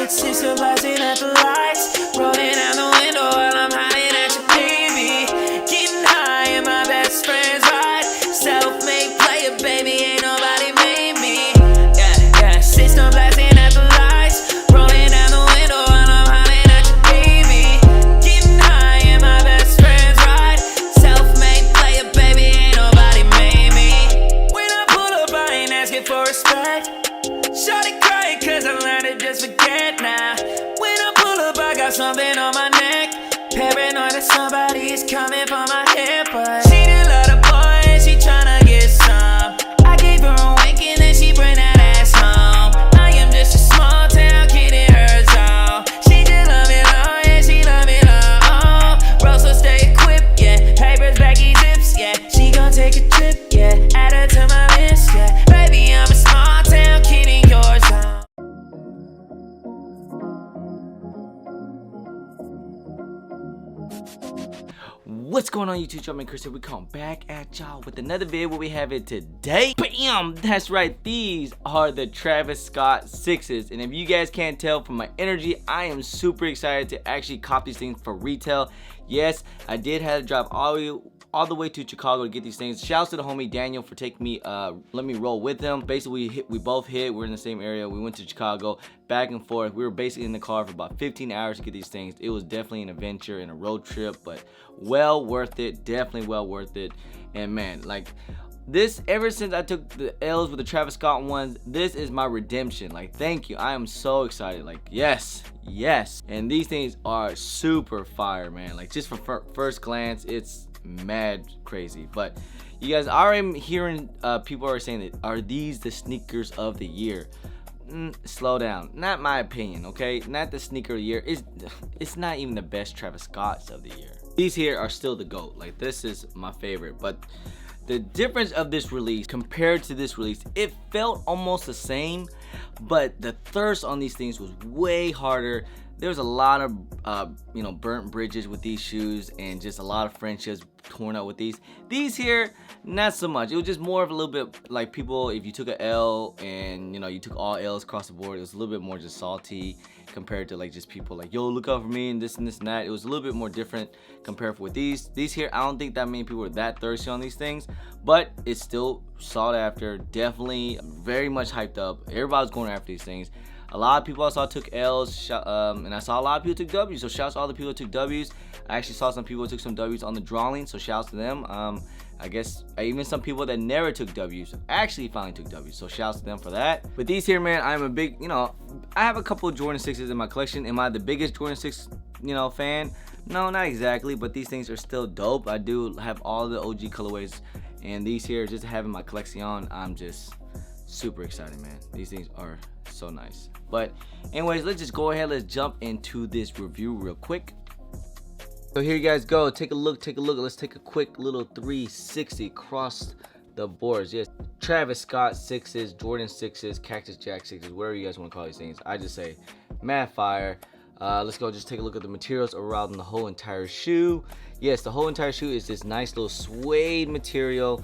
lights, sister blasting at the lights, rolling out the window while I'm hiding at your TV. Getting high and my best friend's right. Self-made player, baby, ain't nobody made me. Yeah, sister blasting at the lights, rolling down the window while I'm hiding at your TV. Getting high and my best friend's right. Self-made player, baby, ain't nobody made me. When I pull up, I ain't asking for respect. Shawty crying cause I learned to just forget now. When I pull up, I got something on my neck. Paranoid that somebody is coming for my head, but she didn't love the boy and she tryna get some. I gave her a wink and then she bring that ass home. I am just a small town kid in her zone. She just love it all, yeah, she love it all. Bro, so stay equipped, yeah. Papers, baggy zips, yeah. She gon' take a trip, yeah. Add her to my list, yeah. Baby, I'm a small town kid in your zone. What's going on YouTube? Jumpman Chris here. We come back at y'all with another video. What we have it today, bam, that's right, these are the Travis Scott 6s, and if you guys can't tell from my energy, I am super excited to actually cop these things for retail. Yes, I did have to drive all the way to Chicago to get these things. Shouts to the homie Daniel for taking me, let me roll with him. Basically, we both hit. We're in the same area. We went to Chicago, back and forth. We were basically in the car for about 15 hours to get these things. It was definitely an adventure and a road trip, but well worth it. Definitely well worth it. And man, like this, ever since I took the L's with the Travis Scott ones, this is my redemption. Like, thank you. I am so excited. Like, yes. And these things are super fire, man. Like, just from first glance, it's mad crazy. But you guys, I am hearing people are saying that, are these the sneakers of the year? Slow down. Not my opinion, okay? Not the sneaker of the year. It's not even the best Travis Scotts of the year. These here are still the GOAT. Like, this is my favorite. But the difference of this release compared to this release, it felt almost the same, but the thirst on these things was way harder. There was a lot of burnt bridges with these shoes, and just a lot of friendships torn up with these. These here, not so much. It was just more of a little bit like people, if you took a L and you took all L's across the board, it was a little bit more just salty compared to like just people like, yo, look out for me and this and this and that. It was a little bit more different compared with these. These here, I don't think that many people were that thirsty on these things, but it's still sought after. Definitely very much hyped up. Everybody's going after these things. A lot of people I saw took L's, and I saw a lot of people took W's, so shouts to all the people who took W's. I actually saw some people who took some W's on the drawing, so shouts to them. I guess even some people that never took W's actually finally took W's, so shouts to them for that. But these here, man, I'm a big, I have a couple of Jordan 6s in my collection. Am I the biggest Jordan 6, fan? No, not exactly, but these things are still dope. I do have all the OG colorways, and these here, just having my collection, I'm just super excited, man. These things are so nice. But anyways, let's just go ahead, let's jump into this review real quick. So here you guys go, take a look. Let's take a quick little 360 across the boards. Yes, Travis Scott 6s, Jordan 6s, Cactus Jack 6s, whatever you guys want to call these things. I just say mad fire. Let's go just take a look at the materials around the whole entire shoe. Yes, the whole entire shoe is this nice little suede material.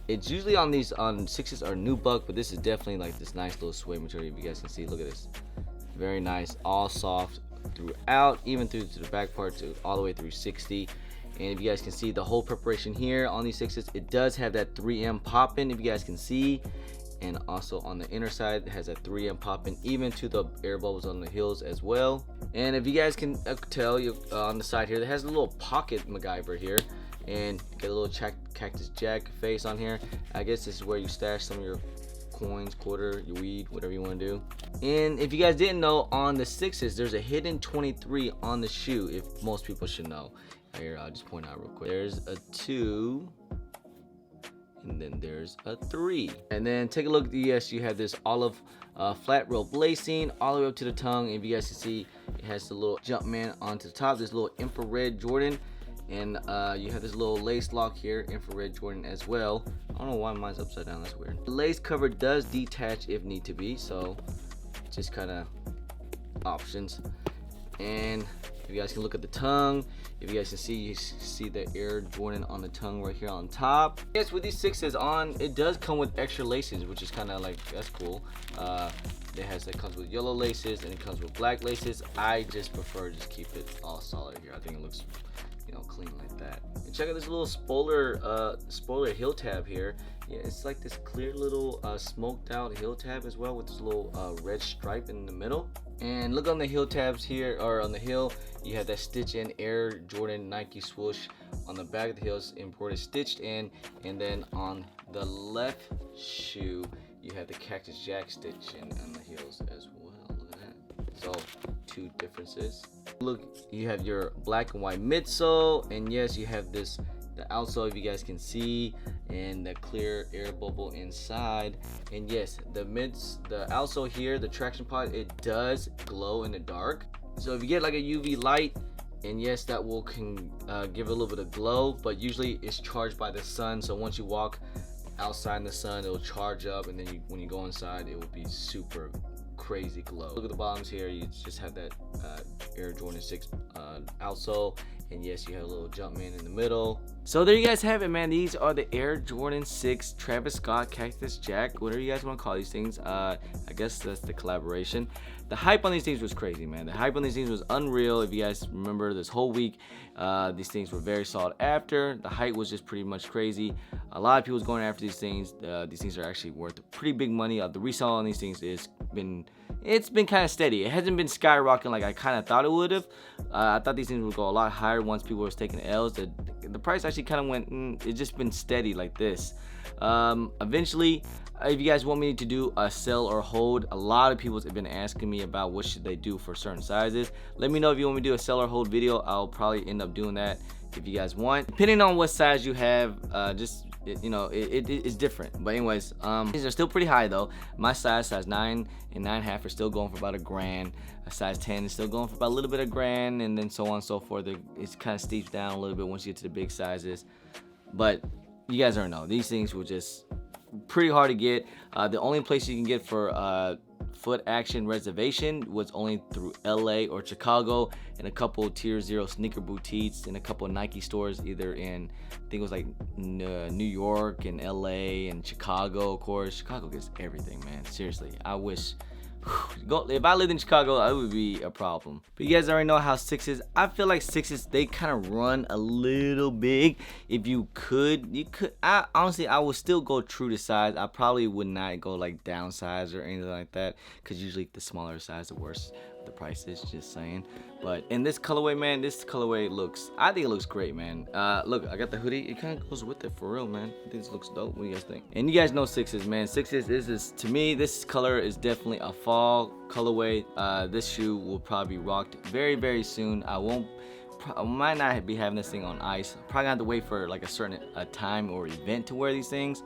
It's usually on these 6s are nubuck, but this is definitely like this nice little suede material. If you guys can see, look at this, very nice, all soft throughout, even through to the back part, to all the way through 60. And if you guys can see the whole preparation here on these 6s, it does have that 3M popping, if you guys can see, and also on the inner side it has that 3M popping, even to the air bubbles on the heels as well. And if you guys can tell, on the side here, it has a little pocket MacGyver here, and get a little Cactus Jack face on here. I guess this is where you stash some of your coins, quarter, your weed, whatever you want to do. And if you guys didn't know, on the 6s there's a hidden 23 on the shoe, if most people should know. Here, I'll just point out real quick. There's a 2, and then there's a 3. And then take a look. Yes, you have this olive flat rope lacing all the way up to the tongue. If you guys can see, it has the little Jumpman onto the top, this little infrared Jordan. And you have this little lace lock here, infrared Jordan as well. I don't know why mine's upside down, that's weird. The lace cover does detach if need to be, so just kind of options. And if you guys can look at the tongue, if you guys can see, you see the Air Jordan on the tongue right here on top. Yes, with these 6s on, it does come with extra laces, which is kind of like, that's cool. It comes with yellow laces and it comes with black laces. I just prefer just keep it all solid here. I think it looks, you know, clean like that. And check out this little spoiler heel tab here. Yeah, it's like this clear little smoked out heel tab as well with this little red stripe in the middle. And look on the heel tabs here, or on the heel, you have that stitch in Air Jordan Nike swoosh. On the back of the heel is embroidered stitched in, and then on the left shoe you have the Cactus Jack stitch in on the heels as well. Look at that. So 2 differences. Look, you have your black and white midsole, and yes, you have this the outsole, if you guys can see, and the clear air bubble inside. And yes, the outsole here, the traction pod, it does glow in the dark. So if you get like a UV light, and yes, that will give it a little bit of glow, but usually it's charged by the sun. So once you walk outside in the sun, it will charge up, and then when you go inside, it will be super crazy glow. Look at the bottoms here. You just have that Air Jordan 6 outsole, and yes, you have a little Jumpman in the middle. So there you guys have it, man. These are the Air Jordan 6 Travis Scott Cactus Jack, whatever you guys want to call these things. I guess that's the collaboration. The hype on these things was crazy, man. The hype on these things was unreal. If you guys remember, this whole week, these things were very sought after. The hype was just pretty much crazy. A lot of people was going after these things. These things are actually worth pretty big money. The resale on these things it's been kind of steady. It hasn't been skyrocketing like I kind of thought it would have. I thought these things would go a lot higher once people were taking L's. The price actually kind of went. It's just been steady like this. Eventually, if you guys want me to do a sell or hold, a lot of people have been asking me about what should they do for certain sizes. Let me know if you want me to do a sell or hold video. I'll probably end up doing that if you guys want, depending on what size you have. It's different. But anyways, these are still pretty high though. My size 9 and 9.5 are still going for about $1,000. A size 10 is still going for about a little bit of $1,000, and then so on and so forth. It's kind of steeps down a little bit once you get to the big sizes. But you guys already know these things were just pretty hard to get. The only place you can get for foot action reservation was only through LA or Chicago, and a couple tier 0 sneaker boutiques, and a couple of Nike stores either in, I think it was like New York and LA and Chicago. Of course, Chicago gets everything, man. Seriously, I wish if I lived in Chicago, it would be a problem. But you guys already know how 6s, I feel like 6s, they kind of run a little big. If you could, honestly, I would still go true to size. I probably would not go like downsize or anything like that, because usually the smaller size, the worse the price is, just saying. But in this colorway, man, I think it looks great, man. Look, I got the hoodie. It kind of goes with it for real, man. I think this looks dope. What do you guys think? And you guys know 6s, man. 6s, to me, this color is definitely a fall colorway. This shoe will probably be rocked very, very soon. I might not be having this thing on ice. Probably gonna have to wait for like a certain time or event to wear these things,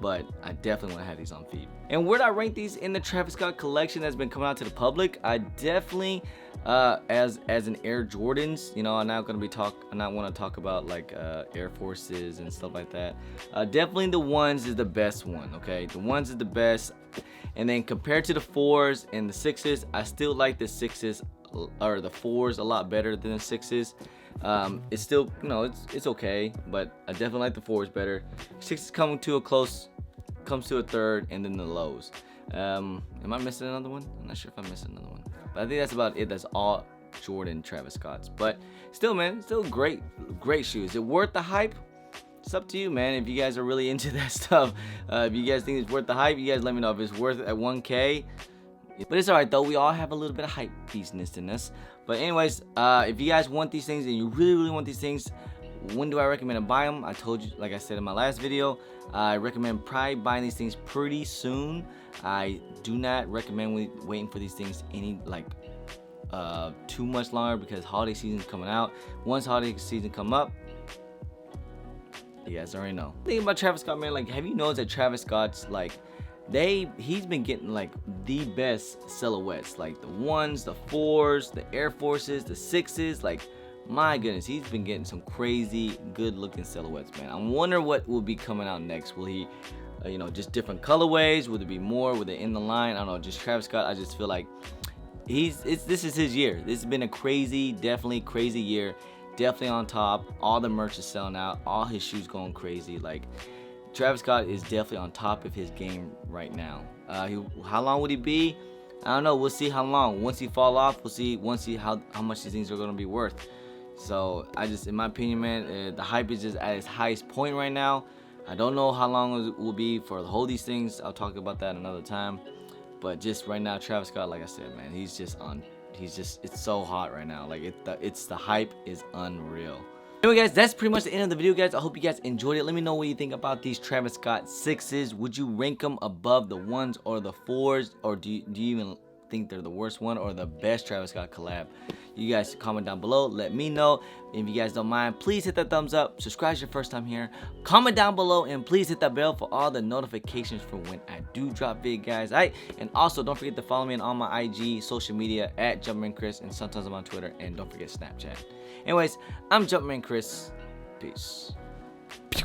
but I definitely want to have these on feet. And where do I rank these in the Travis Scott collection that's been coming out to the public? I definitely, as an Air Jordans, you know, I'm not want to talk about like Air Forces and stuff like that. Definitely the ones is the best one. Okay, the ones is the best. And then compared to the 4s and the 6s, I still like the 6s or the 4s a lot better than the 6s. It's still, you know, it's okay, but I definitely like the 4s better. 6s comes to a third, and then the lows. Am I missing another one? I'm not sure if I'm missing another one, but I think that's about it. That's all Jordan Travis Scott's. But still, man, still great shoes. Is it worth the hype? It's up to you, man. If you guys are really into that stuff, if you guys think it's worth the hype, you guys let me know. If it's worth it at 1K. But it's alright though, we all have a little bit of hype business in us. But anyways, if you guys want these things and you really want these things, when do I recommend to buy them? I told you, like I said in my last video, I recommend probably buying these things pretty soon. I do not recommend waiting for these things too much longer, because holiday season's coming out. Once holiday season come up, you guys already know. The thing about Travis Scott, man, like, have you noticed that Travis Scott's like, he's been getting like the best silhouettes, like the 1s, the 4s, the Air Forces, the 6s. Like, my goodness, he's been getting some crazy good looking silhouettes, man. I wonder what will be coming out next. Will he just different colorways? Will there be more? Will they end the line? I don't know. Just Travis Scott, I just feel like this is his year. This has been a definitely crazy year. Definitely on top. All the merch is selling out. All his shoes going crazy. Like, Travis Scott is definitely on top of his game right now. How long would he be? I don't know. We'll see how long. Once he fall off, we'll see how much these things are gonna be worth. So in my opinion, man, the hype is just at its highest point right now. I don't know how long it will be for the hold these things. I'll talk about that another time. But just right now, Travis Scott, like I said, man, it's so hot right now. Like the hype is unreal. Anyway, guys, that's pretty much the end of the video, guys. I hope you guys enjoyed it. Let me know what you think about these Travis Scott 6s. Would you rank them above the 1s or the 4s, or do you even think they're the worst one or the best Travis Scott collab? You guys comment down below, let me know. If you guys don't mind, please hit that thumbs up, subscribe if your first time here, comment down below, and please hit that bell for all the notifications for when I do drop vid, guys. Alright, and also don't forget to follow me on all my IG social media at JumpermanChris, and sometimes I'm on Twitter, and don't forget Snapchat. Anyways, I'm Jumpman Chris. Peace.